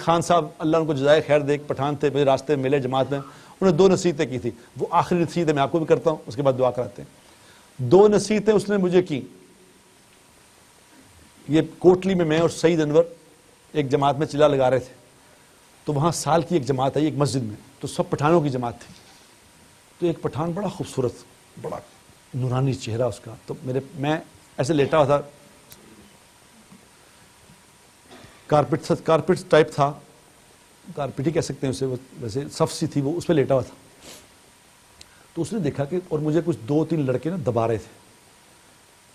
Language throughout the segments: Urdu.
خان صاحب اللہ ان کو جزائے خیر دے، ایک پٹھان تھے، میرے راستے میں ملے جماعت میں، انہوں نے 2 نصیحتیں کی تھی، وہ آخری نصیحت میں آپ کو بھی کرتا ہوں، اس کے بعد دعا کراتے ہیں۔ 2 نصیحتیں اس نے مجھے کی۔ یہ کوٹلی میں اور سعید انور ایک جماعت میں چلا لگا رہے تھے، تو وہاں سال کی ایک جماعت آئی ایک مسجد میں، تو سب پٹھانوں کی جماعت تھی، تو ایک پٹھان بڑا خوبصورت، بڑا نورانی چہرہ اس کا، تو میں ایسے لیٹا ہوا تھا، کارپیٹ ٹائپ تھا، کارپیٹ ہی کہہ سکتے ہیں اسے، ویسے صف سی تھی، وہ اس پہ لیٹا ہوا تھا۔ تو اس نے دیکھا کہ، اور مجھے کچھ 2-3 لڑکے نا دبا رہے تھے،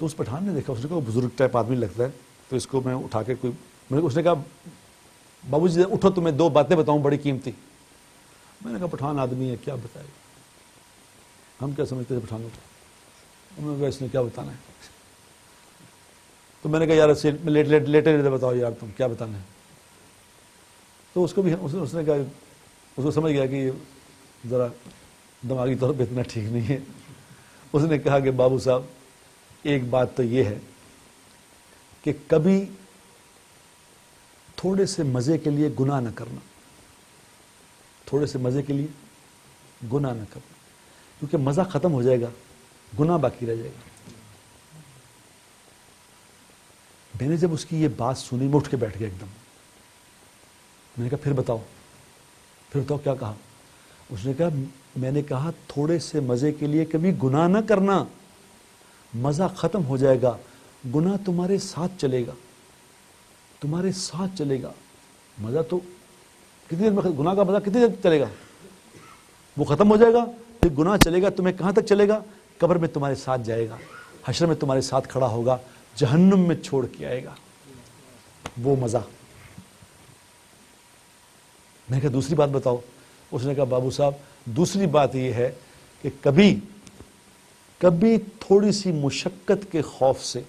تو اس پٹھان نے دیکھا، اس نے کہا بزرگ ٹائپ آدمی لگتا ہے، تو اس کو میں اٹھا کے اس نے کہا بابو جی اٹھو تمہیں 2 باتیں بتاؤں بڑی قیمتی۔ میں نے کہا پٹھان آدمی ہے کیا بتائے، ہم کیا سمجھتے تھے پٹھانوں کو، انہوں نے کہا اس نے کیا بتانا ہے، تو میں نے کہا یار لیٹے بتاؤ یار تم کیا بتانا ہے۔ تو اس کو بھی اس نے کہا، اس کو سمجھ گیا کہ یہ ذرا دماغی طور پہ اتنا ٹھیک نہیں ہے۔ اس نے کہا کہ بابو صاحب ایک بات تو یہ ہے کہ کبھی تھوڑے سے مزے کے لیے گناہ نہ کرنا، تھوڑے سے مزے کے لیے گناہ نہ کرنا، کیونکہ مزہ ختم ہو جائے گا، گناہ باقی رہ جائے گا۔ میں نے جب اس کی یہ بات سنی میں اٹھ کے بیٹھ گیا ایک دم، میں نے کہا پھر بتاؤ کیا کہا۔ اس نے کہا میں نے کہا تھوڑے سے مزے کے لیے کبھی گناہ نہ کرنا، مزہ ختم ہو جائے گا، گناہ تمہارے ساتھ چلے گا، تمہارے ساتھ چلے گا۔ مزہ تو کتنی دیر میں، گناہ کا مزہ کتنی دیر چلے گا، وہ ختم ہو جائے گا، پھر گناہ چلے گا، تمہیں کہاں تک چلے گا، قبر میں تمہارے ساتھ جائے گا، حشر میں تمہارے ساتھ کھڑا ہوگا، جہنم میں چھوڑ کے آئے گا وہ مزہ۔ میں نے کہا دوسری بات بتاؤ۔ اس نے کہا بابو صاحب دوسری بات یہ ہے کہ کبھی تھوڑی سی مشقت کے خوف سے،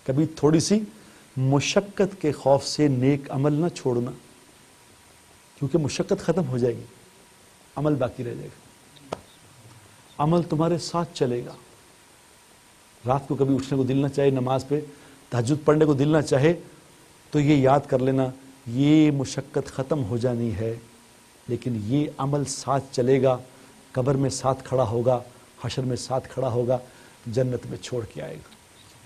کبھی تھوڑی سی مشقت کے خوف سے نیک عمل نہ چھوڑنا، کیونکہ مشقت ختم ہو جائے گی، عمل باقی رہ جائے گا، عمل تمہارے ساتھ چلے گا۔ رات کو کبھی اٹھنے کو دل نہ چاہے، نماز پہ تہجد پڑھنے کو دل نہ چاہے، تو یہ یاد کر لینا یہ مشقت ختم ہو جانی ہے، لیکن یہ عمل ساتھ چلے گا، قبر میں ساتھ کھڑا ہوگا، حشر میں ساتھ کھڑا ہوگا، جنت میں چھوڑ کے آئے گا۔